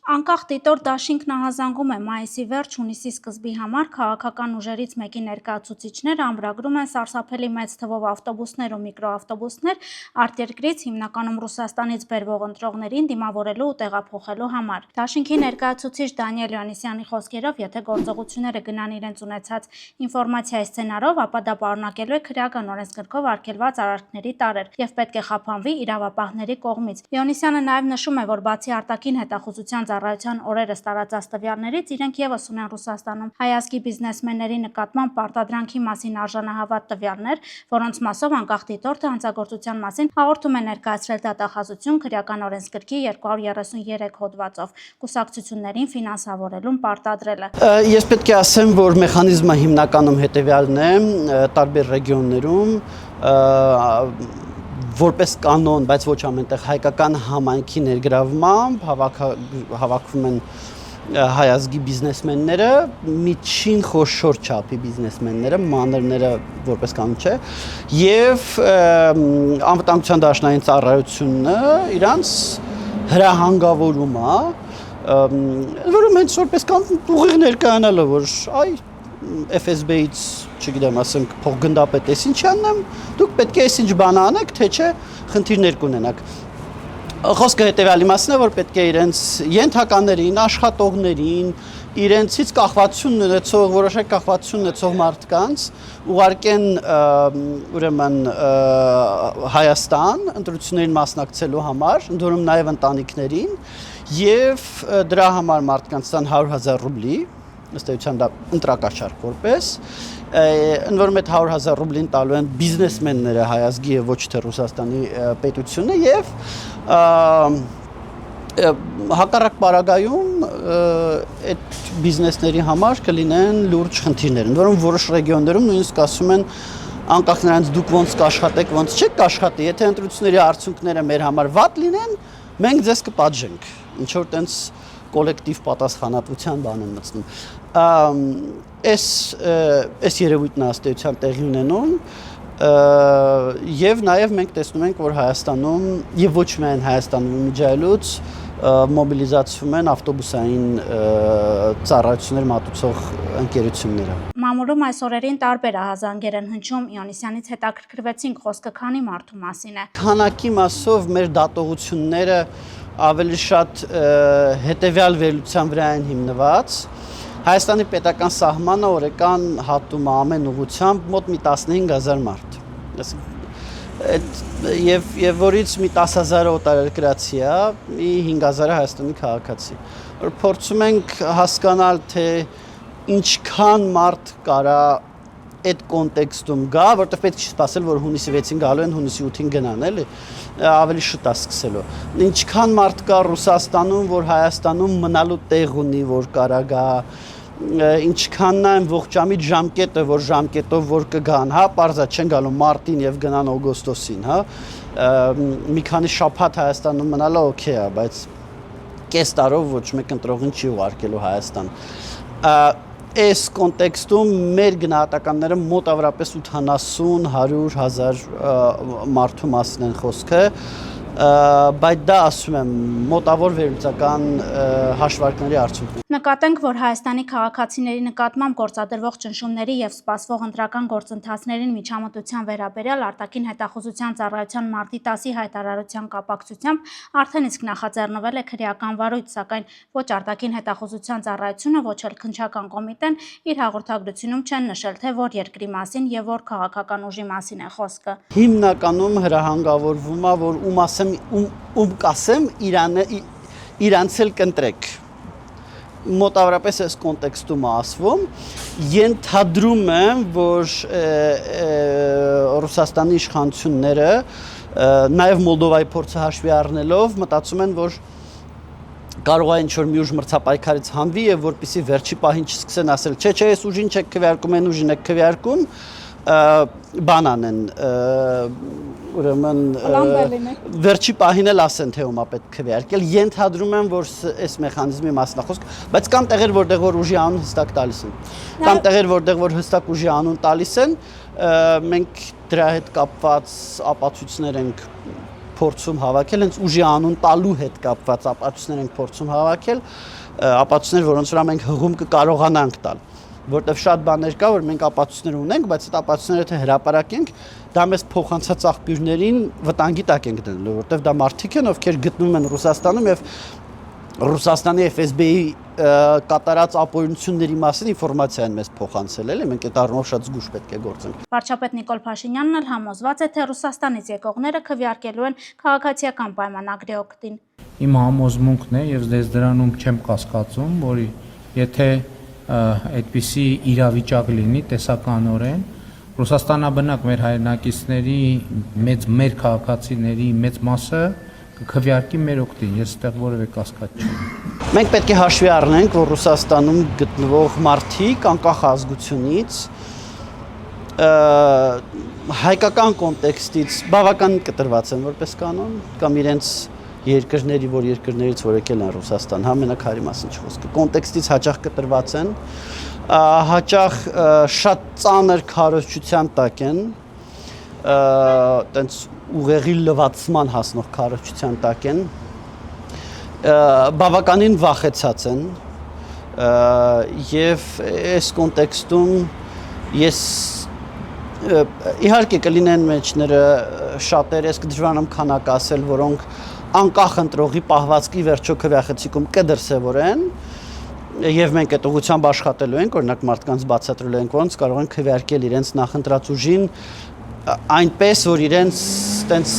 Անկախ դիտոր դաշինքն ահազանգում է մայիսի վերջ հունիսի սկզբի համար քաղաքական ուժերից մեկի ներկայացուցիչները ամրագրում են սարսափելի մեծ թվով ավտոբուսներ ու միկրոավտոբուսներ արտերկրից, հիմնականում Ռուսաստանից բերվող ընտրողներին դիմավորելու ու տեղափոխելու համար։ Դաշինքի ներկայացուցիչ Դանիել Հովհաննիսյանի խոսքերով, եթե գործողությունները գնան իրենց ունեցած ինֆորմացիայի սցենարով, ապա դա պարունակելու է քրեական օրենսգրքով արգելված արարքների տարրեր եւ պետք է խափանվի իրավապահների կողմից։ Հովհաննիսյանը նաեւ նշում է, որ բացի արտաքին հետախուզության ծառայության օրերս տարածած տվյալներից, իրենք եւս ունեն Ռուսաստանում հայ ազգի բիզնեսմենների նկատմամբ պարտադրանքի մասին արժանահավատ տվյալներ, որոնց մասով անկախ դիտորդը հանցագործության մասին հաղորդում է ներկայացրել դատախազություն քրեական օրենսգրքի 233 հոդվածով, կուսակցություններին ֆինանսավորելուն պարտադրել է։ Ես պետք է ասեմ, որ մեխանիզմը հիմնականում հետևյալն է տարբեր ռեգիոններում որպես կանոն, բայց ոչ ամենտեղ հայկական համայնքի ներգրավմամբ հավաքվում են հայ ազգի բիզնեսմենները, միջին խոշոր չափի բիզնեսմենները, մանրները որպես կանոն չէ, եւ անվտանգության դաշնային ծառայությունը իրանց հրահանգավորում է, որում հենց որպես կանոն ուղիղ ներկայանալը, որ այ FSB-ից, չգիտեմ, ասենք, փոխգնդապետ ես ինչ անեմ, դուք պետք է այսինչ բան անեք, թե չէ խնդիրներ կունենաք։ Խոսքը հետևյալի մասին է, որ պետք է իրենց ենթականերին, աշխատողներին, իրենցից կախվածություն ունեցող, որոշակի կախվածություն ունեցող մարդկանց ուղարկեն ուրեմն Հայաստան ընտրություններին մասնակցելու համար, ընդ որում նաև ընտանիքներին, եւ դրա համար մարդկանց տան 100,000 ռուբլի, ըստ էության դա ընտրակաշառք որպես, ընդ որում այդ 100,000 ռուբլին տալու են բիզնեսմենները հայ ազգի եւ ոչ թե Ռուսաստանի պետությունը եւ հակառակ պարագայում այդ բիզնեսների համար կլինեն լուրջ խնդիրներ, ընդ որում որոշ ռեգիոններում նույնիսկ ասում են անկախ նրանից դուք ոնց կաշխատեք, ոնց չեք կաշխատի, եթե ընտրությունների արդյունքները մեր համար վատ լինեն, մենք ձեզ կպատժենք, ինչ որ տենց կոլեկտիվ պատասխանատվության բան են մտնում։ Այս երևույթն ըստ էության տեղի ունենում եւ նաեւ մենք տեսնում ենք, որ Հայաստանում եւ ոչ միայն Հայաստանում միջայլուց մոբիլիզացվում են ավտոբուսային ծառայություններ մատուցող ընկերությունները։ Մամուլում այս օրերին տարբեր ահազանգեր են հնչում, Հովհաննիսյանից հետաքրքրվեցինք, խոսքը քանի մարդու մասին է։ Քանակի մասով մեր դատողությունները ավելի շատ հետևյալ վերլուծության վրա են հիմնված։ Հայաստանի պետական սահմանը օրական հատում ամեն ուղղությամբ մոտ մի 15,000 մարդ։ Եվ որից մի 10,000 օտարերկրացի է, մի 5,000 Հայաստանի քաղաքացի։ Որ փորձում ենք հասկանալ, թե ինչքան մարդ կարա այդ կոնտեքստում գա, որտեղ պետք չի սպասել, որ հունիսի 6-ին գալու են, հունիսի 8-ին գնան, էլի, ավելի շուտ է սկսելու։ Ինչքան մարդ կա Ռուսաստանում, որ Հայաստանում մնալու տեղ ունի, որ կարա գա, ինչքանն է ողջամիտ ժամկետը, որ ժամկետով որ կգան, հա, պարզա չեն գալու մարտին եւ գնան օգոստոսին, հա, մի քանի շաբաթ Հայաստանում մնալը օքեյ է, բայց կես տարով ոչ մեկ ընտրողին չի ուղարկելու Հայաստան։ Այս կոնտեքստում մեր գնահատականները մոտավորապես 80-100,000 մարդու մասին են խոսքը, բայց դա ասում եմ մոտավոր վերլուծական հաշվարկների արդյունքում։ Նկատենք, որ Հայաստանի քաղաքացիների նկատմամբ գործադրվող ճնշումների եւ սպասվող ընտրական գործընթացներին միջամտության վերաբերյալ արտաքին հետախուզության ծառայության մարտի 10-ի հայտարարության կապակցությամբ արդեն իսկ նախաձեռնվել է քրեական վարույթ, սակայն ոչ արտաքին հետախուզության ծառայությունը, ոչ էլ քննչական կոմիտեն իր հաղորդագրությունում չեն նշել, թե որ երկրի մասին եւ որ քաղաքական ուժի մասին է խոսքը։ Հիմնականում հրահանգավորվում է, որ ում կասեմ իրանց էլ կընտրեք։ Մոտավորապես այս կոնտեքստում է ասվում, ենթադրում եմ, որ Ռուսաստանի իշխանությունները նաև Մոլդովայի փորձը հաշվի առնելով մտածում են, որ կարող է ինչ-որ մի ուժ մրցապայքարից հանվի եւ որպեսզի վերջի պահին չսկսեն ասել, չէ, այս ուժին չեք քվեարկում, այն ուժին եք քվեարկում, բան անեն, ուրեմն վերջի պահին էլ ասեն, թե ումա պետք քվեարկել, ենթադրում եմ, որ այս մեխանիզմի մասն է խոսք, բայց կամ տեղեր, որտեղ որ ուժի անուն հստակ տալիս են, կամ տեղեր, որտեղ որ հստակ ուժի անուն տալիս են, մենք դրա հետ կապված ապացույցներ ենք փորձում հավաքել, հենց ուժի անուն տալու հետ կապված ապացույցներ ենք փորձում հավաքել, ապացույցներ, որոնց վրա մենք հղում կկարողանանք տալ, որտեղ շատ բաներ կա, որ մենք ապացույցներ ունենք, բայց այդ ապացույցները թե հրապարակենք, դա մեզ փոխանցած աղբյուրներին վտանգի տակ ենք դնելու, որտեղ դա մարդիկ են, ովքեր գտնվում են Ռուսաստանում եւ Ռուսաստանի FSB-ի կատարած ապօրինությունների մասին ինֆորմացիա են մեզ փոխանցել, էլի մենք այդ առումով շատ զգուշ պետք է գործենք։ Վարչապետ Նիկոլ Փաշինյանն էլ համոզված է, թե Ռուսաստանից եկողները քվեարկելու են քաղաքացիական պայմանագրի օգտին։ Իմ համոզմունքն է եւ ես դրանում չեմ կասկածում, որ եթե այդպիսի իրավիճակ լինի տեսականորեն, Ռուսաստանաբնակ մեր հայրենակիցների մեր քաղաքացիների մեծ մասը քվեարկի մեր օգտին, ես այդտեղ որևէ կասկած չունեմ։ Մենք պետք է հաշվի առնենք, որ Ռուսաստանում գտնվող մարդիկ անկախ ազգությունից հայկական կոնտեքստից բավական կտրված են որպես կանոն, կամ իրենց երկրների, որ երկրներից որ եկել են Ռուսաստան, ամենակարի մասին չխոսքը, կոնտեքստից հաճախ կտրված են, հաճախ շատ ծանր քարոզչության տակ են, տենց ուղեղի լվացման հասնող քարոզչության տակ են, բավականին վախեցած են եւ այս կոնտեքստում ես իհարկե կլինեն մեջները շատեր, ես կդժվարանամ քանակ ասել, որոնք անկախ ընտրողի պահվածքի վերջո քվեախցիկում կդրսևորեն եւ մենք այդ ուղղությամբ աշխատելու ենք, օրինակ մարդկանց բացատրելու ենք, ոնց կարող են քվեարկել իրենց նախընտրած ուժին այնպես, որ իրենց տենց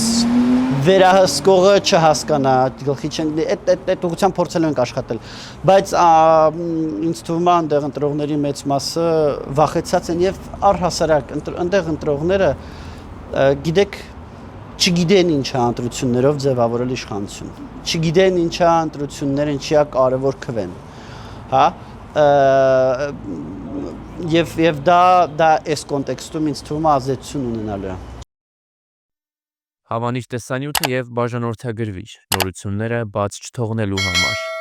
վերահսկողը չհասկանա, գլխի չեն այդ ուղղությամբ փորձել ենք աշխատել, բայց ինձ թվում է այնտեղ ընտրողների մեծ մասը վախեցած են եւ առհասարակ այնտեղ ընտրողները գիտեք չգիտեն ինչա ընտրություններով ձևավորել իշխանություն, չգիտեն ինչա ընտրություններ, ինչիա կարևոր քվեն, հա, եւ դա այս կոնտեքստում ինձ թվում է ազդեցություն ունենալու է։ Հավանիր տեսանյութը եւ բաժանորդագրվիչ նորությունները բաց չթողնելու համար։